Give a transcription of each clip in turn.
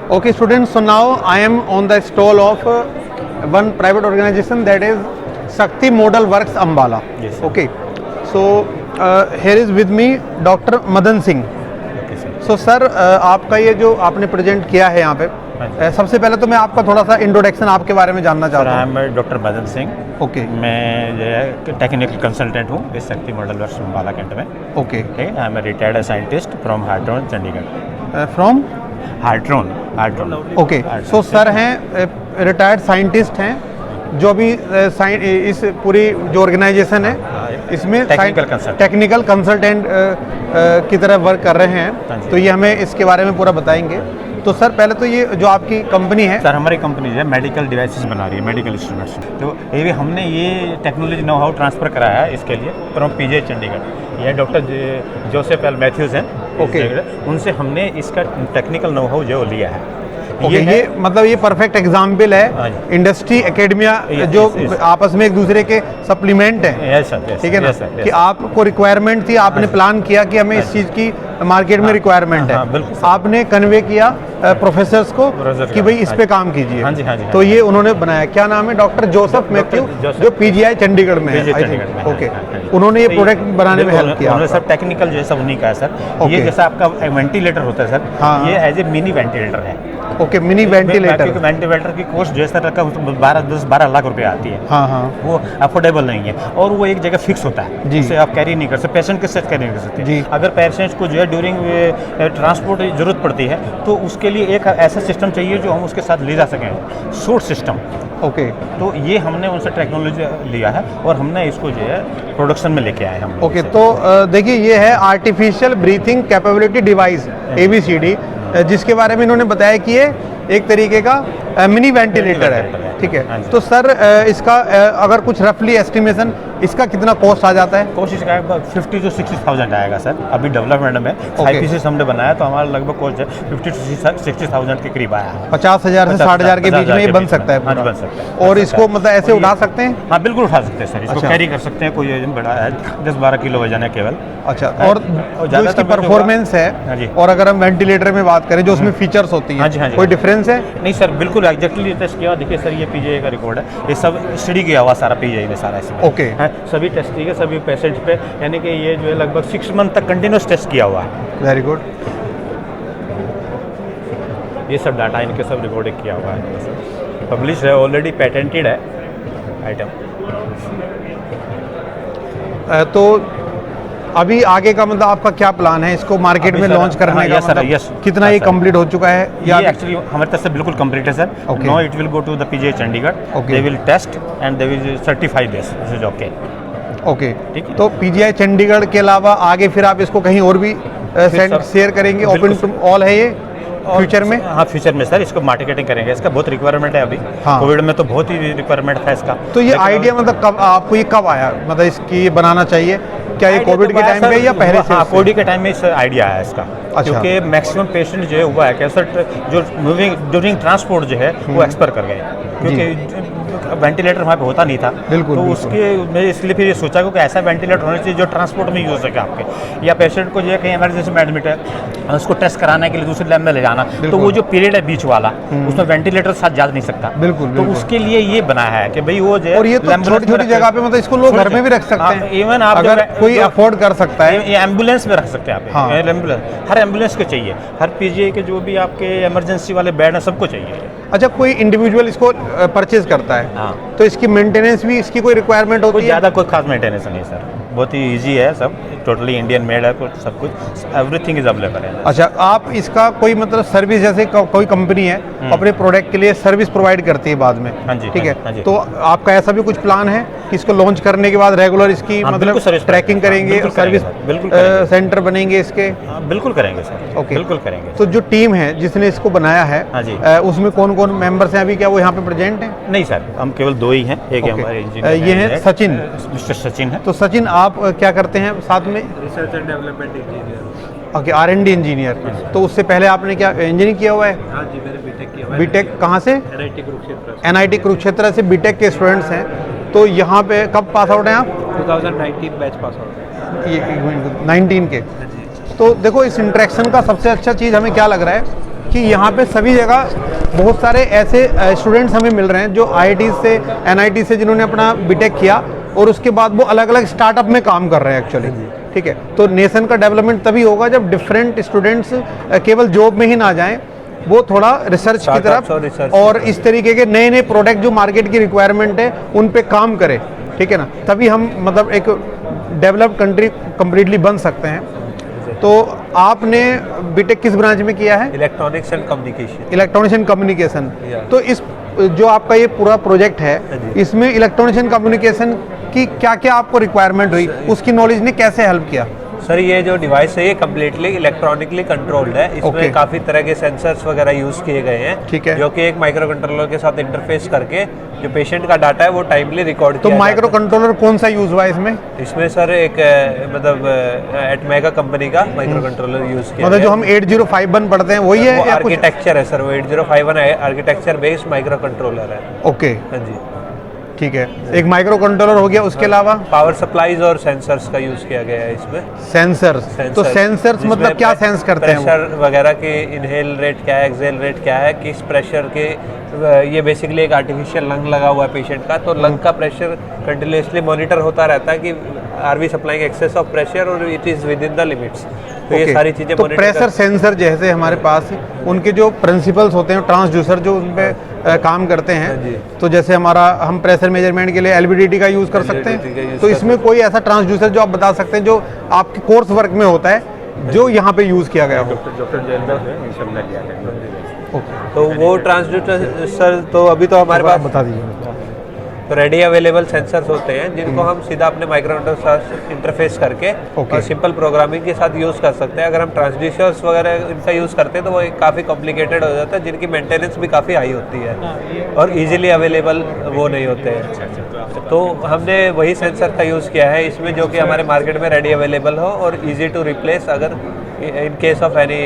Okay, students. So now I am on the stall of one private organization, that is Shakti Model Works Ambala. Yes, sir. Okay. So here is with me Dr. Madan Singh. Okay, sir. So sir आपका ये जो आपने present किया है यहाँ पे, सबसे पहले तो मैं आपका थोड़ा सा इंट्रोडक्शन आपके बारे में जानना चाहता हूँ। मैं डॉक्टर मदन सिंह। ओके। मैं जो है टेक्निकल कंसल्टेंट हूँ इस Shakti model works Ambala Cantt में। ओके। ठीक है, I am retired scientist from Hartron Chandigarh. From Hartron. Okay. So sir हैं रिटायर्ड साइंटिस्ट हैं जो अभी इस पूरी जो ऑर्गेनाइजेशन है इसमें टेक्निकल कंसल्टेंट की तरह वर्क कर रहे हैं, तो ये हमें इसके बारे में पूरा बताएंगे। तो सर पहले तो ये जो आपकी कंपनी है, सर हमारी कंपनी जो है मेडिकल डिवाइसेस बना रही है, मेडिकल इंस्ट्रूमेंट्स। तो ये भी हमने ये टेक्नोलॉजी नो हाउ ट्रांसफ़र कराया है इसके लिए फ्रॉम पीजे चंडीगढ़। ये डॉक्टर जोसेफ एल मैथ्यूज हैं। ओके। उनसे हमने इसका टेक्निकल नो हाउ जो लिया है। ये मतलब ये परफेक्ट एग्जाम्पल है इंडस्ट्री एकेडमिया जो आपस में एक दूसरे के सप्लीमेंट है। ठीक है ना, कि आपको रिक्वायरमेंट थी, आपने प्लान किया कि हमें इस चीज़ की मार्केट में रिक्वायरमेंट है, आपने कन्वे किया प्रोफेसर्स को कि भाई इस पे काम कीजिए। हाँ जी, हाँ जी। तो ये उन्होंने बनाया, क्या नाम है, डॉक्टर जोसेफ मैथ्यू, जो पीजीआई चंडीगढ़ में है। ओके। उन्होंने ये प्रोडक्ट बनाने में हेल्प किया। उन्होंने सब टेक्निकल जो है सब उन्हीं का है सर। ये जैसा आपका वेंटिलेटर होता है सर, ये एज ए मिनी वेंटिलेटर है। Okay, mini ventilator. क्योंकि वेंटिलेटर की कॉस्ट जो है सर 12 लाख रुपए आती है। हाँ हाँ। वो अफोर्डेबल नहीं है और वो एक जगह फिक्स होता है जिसे आप कैरी नहीं कर सकते, पेशेंट के साथ कैरी नहीं कर सकते जी। अगर पेशेंट को जो है ड्यूरिंग ट्रांसपोर्ट जरूरत पड़ती है तो उसके लिए एक ऐसा सिस्टम चाहिए जो हम उसके साथ ले जा सकें, शॉर्ट सिस्टम। ओके। तो ये हमने उनसे टेक्नोलॉजी लिया है और हमने इसको जो है प्रोडक्शन में लेके आए हम। ओके। तो देखिए ये है artificial breathing capability device ABCD, जिसके बारे में इन्होंने बताया कि ये एक तरीके का मिनी वेंटिलेटर है। ठीक है। तो सर इसका अगर कुछ रफली एस्टिमेशन इसका कितना कॉस्ट आ जाता है? कॉस्ट इसका 50 to 60,000 आएगा सर। अभी डेवलपमेंट में 5 पीसेस हमने बनाया तो हमारा लगभग कॉस्ट है 50 to 60,000 के करीब आया है। 50,000 से 60,000 के बीच में ये बन सकता है। हाँ, बन सकता है। और इसको मतलब ऐसे उठा सकते हैं? हाँ बिल्कुल उठा सकते हैं सर, इसको कैरी कर सकते हैं। कोई वजन बड़ा है, 10-12 किलो वजन है केवल। अच्छा। और जो इसकी परफॉर्मेंस है, और अगर हम वेंटिलेटर में बात करें जो उसमें फीचर्स होती हैं, कोई डिफरेंस है? नहीं सर, बिल्कुल एग्जैक्टली टेस्ट किया। देखिए सर, ये पीजीआई का रिकॉर्ड है, ये सब स्टडी किया हुआ सारा पीजीआई ने सारा इसमें। ओके। सभी टेस्ट किए सभी पेशेंट पे, यानी कि ये जो है लगभग 6 मंथ तक कंटिन्यूस टेस्ट किया हुआ है। Very good. ये सब डाटा इनके सब रिकॉर्ड किया हुआ है, पब्लिश है, ऑलरेडी पेटेंटेड है आइटम। तो अभी आगे का मतलब आपका क्या प्लान है इसको मार्केट में लॉन्च करने का? मतलब कितना ये कंप्लीट हो चुका है? ये एक्चुअली हमारे तरफ से बिल्कुल कंप्लीट है sir. Now it will go to the PGI Chandigarh, they will test and they will certify this is okay. Okay. तो पीजीआई चंडीगढ़ के अलावा आगे फिर आप इसको कहीं और भी शेयर करेंगे? ओपन टू ऑल है ये फ्यूचर में? हाँ फ्यूचर में सर इसको मार्केटिंग करेंगे। इसका बहुत रिक्वायरमेंट है अभी। हाँ। कोविड में तो बहुत ही रिक्वायरमेंट था इसका। तो ये आइडिया मतलब कब आपको ये कब आया, मतलब इसकी बनाना चाहिए? क्या ये कोविड के टाइम पे या पहले से? हाँ, कोविड के टाइम में इस आइडिया आया इसका। अच्छा। क्योंकि मैक्सिमम पेशेंट जो है हुआ है कैंसर जो ड्यूरिंग ट्रांसपोर्ट जो है वो एक्सपायर कर गए, क्योंकि वेंटिलेटर वहाँ पे होता नहीं था। बिल्कुल। तो उसके मैं इसलिए फिर ये सोचा कि ऐसा वेंटिलेटर होना चाहिए जो ट्रांसपोर्ट में यूज हो सके आपके, या पेशेंट को जो है कहीं इमरजेंसी में एडमिट है उसको टेस्ट कराने के लिए दूसरे लैब में ले जाना, तो वो जो पीरियड है बीच वाला उसमें वेंटिलेटर साथ जा नहीं सकता। बिल्कुल। तो उसके लिए ये बनाया है कि भाई वो जो है, और ये तो छोटी-छोटी जगह पे मतलब इसको लोग घर में भी रख सकते हैं। इवन आप अगर कोई अफोर्ड कर सकता है, ये एम्बुलेंस में रख सकते हैं आप। हाँ। एम्बुलेंस हर एम्बुलेंस को चाहिए, हर पीजीआई के जो भी आपके इमरजेंसी वाले बेड हैं सबको चाहिए। अच्छा, कोई इंडिविजुअल इसको परचेज करता है, हाँ, तो इसकी मेंटेनेंस भी इसकी कोई रिक्वायरमेंट होती है? ज़्यादा कोई खास मेंटेनेंस नहीं सर, बहुत ही इजी है सब, टोटली इंडियन मेड है, सब कुछ एवरीथिंग इज अवेलेबल है। अच्छा, आप इसका कोई मतलब सर्विस, जैसे कोई कंपनी है अपने प्रोडक्ट के लिए सर्विस प्रोवाइड करती है बाद में? हाँ जी। ठीक है। हाँ जी। तो आपका ऐसा भी कुछ प्लान है कि इसको लॉन्च करने के बाद रेगुलर इसकी मतलब ट्रैकिंग करेंगे, सर्विस सेंटर बनेंगे इसके? बिल्कुल करेंगे सर। ओके, बिल्कुल करेंगे। तो जो टीम है जिसने इसको बनाया है, हाँ जी, उसमें कौन कौन मेंबर्स हैं अभी, क्या वो यहाँ पे प्रेजेंट हैं? नहीं सर, हम केवल 2 ही हैं। एक हमारे इंजीनियर ये है सचिन, मिस्टर सचिन है। तो सचिन आप क्या करते हैं साथ में? Research and development engineer. Okay, R&D engineer. तो उससे पहले आपने क्या इंजीनियरिंग किया हुआ है? हाँ जी, मैंने बीटेक किया हुआ है। बीटेक कहाँ से? NIT कुरुक्षेत्र। NIT कुरुक्षेत्र से बीटेक के स्टूडेंट्स हैं। तो यहाँ पे कब पास आउट हैं आप? 2019 बैच पास आउट। ये 19 के। तो देखो, इस इंटरेक्शन का सबसे अच्छा चीज़ हमें क्या लग रहा है कि यहाँ पे सभी जगह बहुत सारे ऐसे स्टूडेंट्स हमें मिल रहे हैं जो IIT से NIT से जिन्होंने अपना बीटेक किया और उसके बाद वो अलग अलग स्टार्टअप में काम कर रहे हैं एक्चुअली, ठीक है। तो नेशन का डेवलपमेंट तभी होगा जब डिफरेंट स्टूडेंट्स केवल जॉब में ही ना जाएं, वो थोड़ा रिसर्च की तरफ और इस तरीके के नए नए प्रोडक्ट जो मार्केट की रिक्वायरमेंट है उन पे काम करें, ठीक है ना। तभी हम मतलब एक डेवलप्ड कंट्री कम्प्लीटली बन सकते हैं। तो आपने बीटेक किस ब्रांच में किया है? Electronics and communication. Electronics and communication. तो इस जो आपका ये पूरा प्रोजेक्ट है इसमें इलेक्ट्रॉनिक्स एंड कम्युनिकेशन की क्या क्या आपको रिक्वायरमेंट हुई, उसकी नॉलेज ने कैसे हेल्प किया? सर ये जो डिवाइस है ये कम्प्लीटली इलेक्ट्रॉनिकली कंट्रोल्ड है। इसमें काफ़ी तरह के सेंसर्स वगैरह यूज़ किए गए हैं, ठीक है, जो कि एक माइक्रो कंट्रोलर के साथ इंटरफेस करके जो पेशेंट का डाटा है वो टाइमली रिकॉर्ड तो माइक्रो कंट्रोलर कौन सा यूज़ हुआ है इसमें? इसमें सर एक मतलब एटमेगा कंपनी का माइक्रो कंट्रोलर यूज़ किया, मतलब जो हम 8051 पढ़ते हैं वही है? आर्किटेक्चर है सर वो 8051 आर्किटेक्चर बेस्ड माइक्रो कंट्रोलर है। ओके, हाँ जी, ठीक है। एक माइक्रो कंट्रोलर हो गया, उसके अलावा पावर सप्लाईज और सेंसर्स का यूज किया गया है इसमें। सेंसर्स, तो सेंसर्स मतलब क्या सेंस करते हैं? प्रेशर वगैरह के, इनहेल रेट क्या है, एक्सहेल रेट क्या है, किस प्रेशर के, ये बेसिकली एक आर्टिफिशियल लंग लगा हुआ है पेशेंट का, तो लंग का प्रेशर कंटिन्यूसली मॉनिटर होता रहता है कि are we supplying excess of pressure और it is within the limits. तो ये सारी चीजें तो प्रेशर सेंसर जैसे हमारे पास उनके जो प्रिंसिपल्स होते हैं, ट्रांसड्यूसर जो उन पे काम करते हैं, तो जैसे हम प्रेशर मेजरमेंट के लिए LVDT का यूज कर सकते हैं। तो इसमें कोई ऐसा ट्रांसड्यूसर जो आप बता सकते हैं जो आपके कोर्स वर्क में होता है जो यहाँ पे यूज किया गया हो? तो वो ट्रांसड्यूसर तो अभी तो हमारे पास बता दीजिए। तो रेडी अवेलेबल सेंसर्स होते हैं जिनको हम सीधा अपने माइक्रोकंट्रोलर के साथ इंटरफेस करके और सिंपल प्रोग्रामिंग के साथ यूज़ कर सकते हैं। अगर हम ट्रांसड्यूसर्स वगैरह इनका यूज़ करते हैं तो वो काफ़ी कॉम्प्लिकेटेड हो जाता है, जिनकी मेंटेनेंस भी काफ़ी हाई होती है और इजीली अवेलेबल वो नहीं होते हैं। तो हमने वही सेंसर का यूज़ किया है इसमें, जो कि हमारे मार्केट में रेडी अवेलेबल हो और ईजी टू रिप्लेस अगर in case of any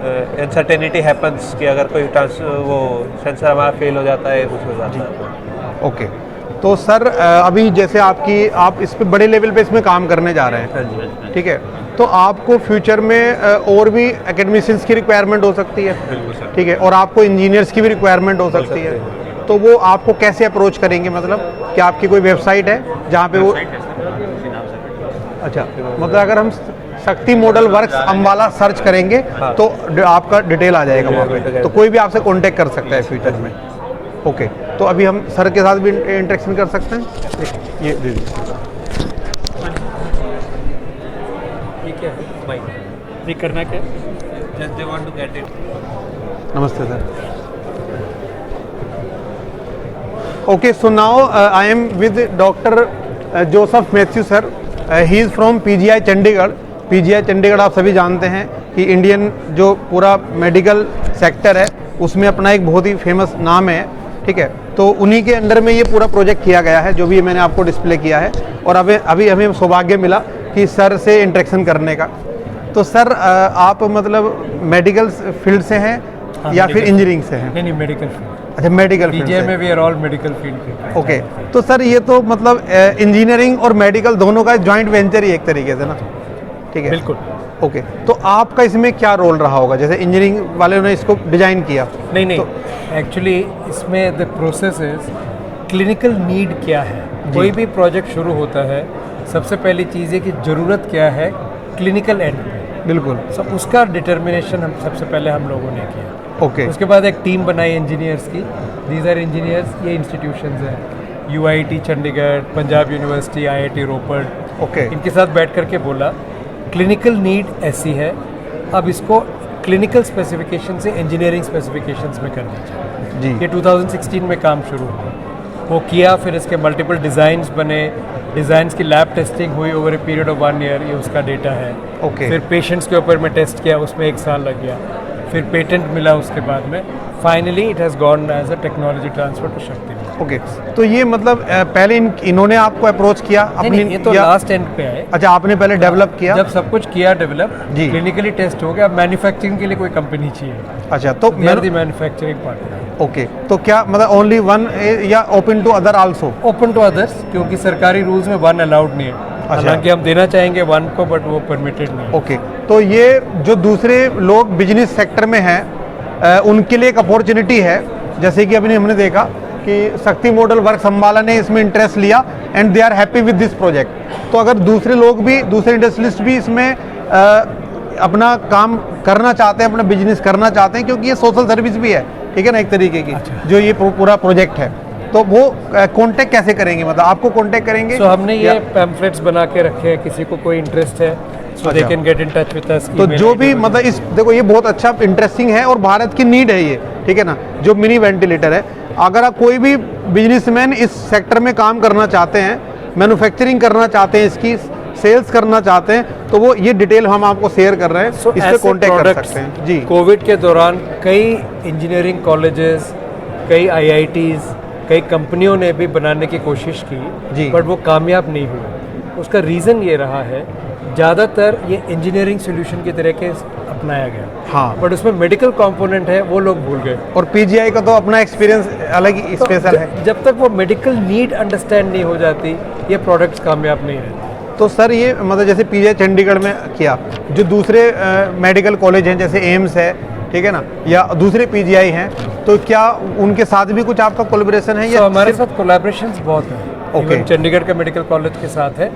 uncertainty happens कि अगर कोई वो सेंसर हमारा फेल हो जाता है, कुछ हो जाता है। ओके, तो सर अभी जैसे आप इस पे बड़े लेवल पे इसमें काम करने जा रहे हैं, ठीक है, तो आपको फ्यूचर में और भी एकेडमिशियंस की रिक्वायरमेंट हो सकती है, ठीक है, और आपको इंजीनियर्स की भी रिक्वायरमेंट हो सकती है। तो वो आपको कैसे अप्रोच करेंगे? मतलब कि आपकी कोई वेबसाइट है जहाँ पे वो, अच्छा, मतलब अगर हम शक्ति मॉडल वर्क्स अम्बाला सर्च करेंगे तो आपका डिटेल आ जाएगा वहाँ पे, तो कोई भी आपसे कांटेक्ट कर सकता है फ्यूचर में। ओके, तो अभी हम सर के साथ भी इंटरेक्शन कर सकते हैं। ये दे दीजिए। ये करना क्या? Just they want to get it. नमस्ते sir. Okay, so now I am with doctor Joseph Matthew sir. He is from PGI Chandigarh. PGI Chandigarh आप सभी जानते हैं कि इंडियन जो पूरा मेडिकल सेक्टर है उसमें अपना एक बहुत ही फेमस नाम है, ठीक है। तो उन्हीं के अंडर में ये पूरा प्रोजेक्ट किया गया है जो भी मैंने आपको डिस्प्ले किया है, और अभी हमें सौभाग्य मिला कि सर से इंटरेक्शन करने का। तो सर आप मतलब मेडिकल फील्ड से हैं या फिर इंजीनियरिंग से हैं? नहीं, मेडिकल फील्ड। अच्छा, मेडिकल फील्ड PGI में we are all medical field. Okay, तो सर ये तो मतलब इंजीनियरिंग और मेडिकल दोनों का जॉइंट वेंचर ही एक तरीके से ना, ठीक है? बिल्कुल। ओके, तो आपका इसमें क्या रोल रहा होगा? जैसे इंजीनियरिंग वाले ने इसको डिजाइन किया। नहीं, एक्चुअली इसमें the process is clinical need क्या है। कोई भी प्रोजेक्ट शुरू होता है, सबसे पहली चीज़ है कि ज़रूरत क्या है क्लिनिकल एंड में। बिल्कुल, सब उसका डिटर्मिनेशन हम सबसे पहले हम लोगों ने किया। ओके, उसके बाद एक टीम बनाई इंजीनियर्स की। दीज आर इंजीनियर्स, ये इंस्टीट्यूशंस हैं, UIT Chandigarh, Punjab university, IIT रोपड़, ओके, इनके साथ बैठ करके बोला क्लिनिकल नीड ऐसी है, अब इसको क्लिनिकल स्पेसिफिकेशन से इंजीनियरिंग स्पेसिफिकेशंस में कर दीजिए जी। ये 2016 में काम शुरू हुआ, वो किया, फिर इसके मल्टीपल डिज़ाइंस बने, डिज़ाइंस की लैब टेस्टिंग हुई over a period of 1 year, ये उसका डेटा है। ओके, फिर पेशेंट्स के ऊपर में टेस्ट किया, उसमें 1 साल लग गया, फिर पेटेंट मिला उसके बाद में, finally it has gone as a technology transfer to Shakti. Okay, तो ये मतलब पहले इन्होंने आपको अप्रोच किया अपनी? ये तो लास्ट एंड पे आए। अच्छा, आपने पहले डेवलप किया? जब सब कुछ किया डेवलप, जी, क्लिनिकली टेस्ट हो गया, अब मैन्युफैक्चरिंग के लिए कोई कंपनी चाहिए। अच्छा, तो मैन्युफैक्चरिंग पार्टनर। ओके, तो क्या मतलब ओनली वन या open to other also? Open to others, क्योंकि सरकारी रूल्स में 1 अलाउड नहीं है। हालांकि हम देना चाहेंगे 1 को, बट वो परमिटेड नहीं। ओके, तो ये जो दूसरे लोग बिजनेस सेक्टर में हैं उनके लिए एक अपॉर्चुनिटी है, जैसे कि अभी हमने देखा कि शक्ति मॉडल वर्क्स अम्बाला ने इसमें इंटरेस्ट लिया and they are happy with this project. तो अगर दूसरे लोग भी, दूसरे इंडस्ट्रियलिस्ट भी इसमें अपना काम करना चाहते हैं, अपना बिजनेस करना चाहते हैं, क्योंकि ये सोशल सर्विस भी है, ठीक है ना, एक तरीके की। जो ये पूरा प्रोजेक्ट है, तो वो कांटेक्ट कैसे करेंगे, मतलब आपको कांटेक्ट करेंगे? तो हमने ये पैम्फलेट्स बना के रखे हैं, किसी को कोई इंटरेस्ट है so they can get in touch with us. तो जो भी मतलब इस देखो, ये बहुत अच्छा इंटरेस्टिंग है और भारत की नीड है ये, ठीक है ना, जो मिनी वेंटिलेटर है। अगर आप कोई भी बिजनेसमैन इस सेक्टर में काम करना चाहते हैं, मैन्युफैक्चरिंग करना चाहते हैं, इसकी सेल्स करना चाहते हैं, तो वो ये डिटेल हम आपको शेयर कर रहे हैं, इस पे कांटेक्ट कर सकते हैं जी। कोविड के दौरान कई इंजीनियरिंग कॉलेजेस, कई IITs, कई कंपनियों ने भी बनाने की कोशिश की, बट वो कामयाब नहीं हुए। उसका रीज़न ये रहा है, ज़्यादातर ये इंजीनियरिंग सोल्यूशन की तरह के अपनाया गया, हाँ, बट उसमें मेडिकल कंपोनेंट है, वो लोग भूल गए। और PGI का तो अपना एक्सपीरियंस अलग ही स्पेशल है। जब तक वो मेडिकल नीड अंडरस्टैंड नहीं हो जाती, ये प्रोडक्ट्स कामयाब नहीं रहते। तो सर ये मतलब जैसे PGI चंडीगढ़ में किया, जो दूसरे मेडिकल कॉलेज हैं जैसे एम्स है, ठीक है ना, या दूसरे PGI हैं, तो क्या उनके साथ भी कुछ आपका कोलैबोरेशन है? तो हमारे साथ कोलैबोरेशंस बहुत हैं। ओके, चंडीगढ़ के मेडिकल कॉलेज के साथ है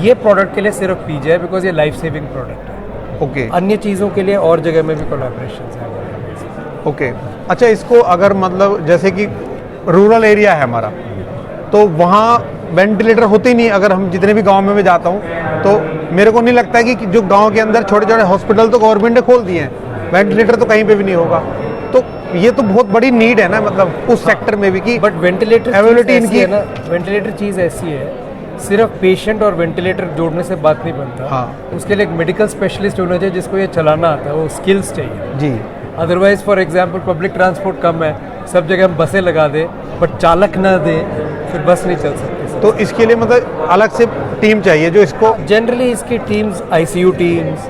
ये प्रोडक्ट के लिए सिर्फ PGI, बिकॉज ये लाइफ सेविंग प्रोडक्ट है। ओके, अन्य चीज़ों के लिए और जगह में भी कोलैबोरेशंस हैं। ओके, अच्छा, इसको अगर मतलब जैसे कि रूरल एरिया है हमारा, तो वहाँ वेंटिलेटर होते ही नहीं। अगर हम जितने भी गांव में मैं जाता हूँ, तो मेरे को नहीं लगता है कि जो गांव के अंदर छोटे छोटे हॉस्पिटल तो गवर्नमेंट ने खोल दिए हैं, वेंटिलेटर तो कहीं पे भी नहीं होगा। तो ये तो बहुत बड़ी नीड है ना, मतलब उस सेक्टर में भी कि बट वेंटिलेटर अवेलेबिलिटी इनकी है ना, वेंटिलेटर चीज़ ऐसी है, सिर्फ पेशेंट और वेंटिलेटर जोड़ने से बात नहीं बनता। हाँ, उसके लिए एक मेडिकल स्पेशलिस्ट होना चाहिए जिसको ये चलाना आता है, वो स्किल्स चाहिए जी। Otherwise for example public transport कम है, सब जगह हम बसें लगा दें बट चालक ना दें, फिर बस नहीं चल सकती। तो इसके लिए मतलब अलग से टीम चाहिए जो इसको, जनरली इसकी teams ICU teams,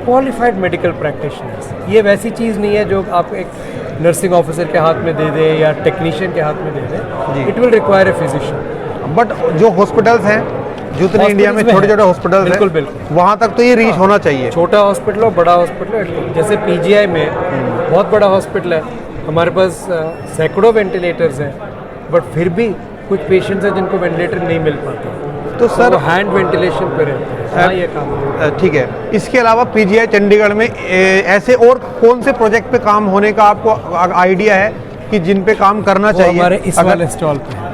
qualified medical practitioners. ये वैसी चीज़ नहीं है जो आप एक नर्सिंग ऑफिसर के हाथ में दे दें या टेक्नीशियन के हाथ में दे दें। It will require a physician. But जो हॉस्पिटल्स हैं, जितने इंडिया में छोटे छोटे हॉस्पिटल्स हैं, बिल्कुल बिल्कुल, वहाँ तक तो ये रीच होना चाहिए। छोटा हॉस्पिटल हो, बड़ा हॉस्पिटल हो, जैसे PGI में बहुत बड़ा हॉस्पिटल है, हमारे पास सैकड़ों वेंटिलेटर्स हैं, बट फिर भी कुछ पेशेंट्स हैं जिनको वेंटिलेटर नहीं मिल पाता, तो सर हैंड वेंटिलेशन पे रहते हैं। हाँ, ये काम ठीक है। इसके अलावा PGI चंडीगढ़ में ऐसे और कौन से प्रोजेक्ट पे काम होने का आपको आइडिया है कि जिन पे काम करना चाहिए? हमारे इस वाले स्टॉल पे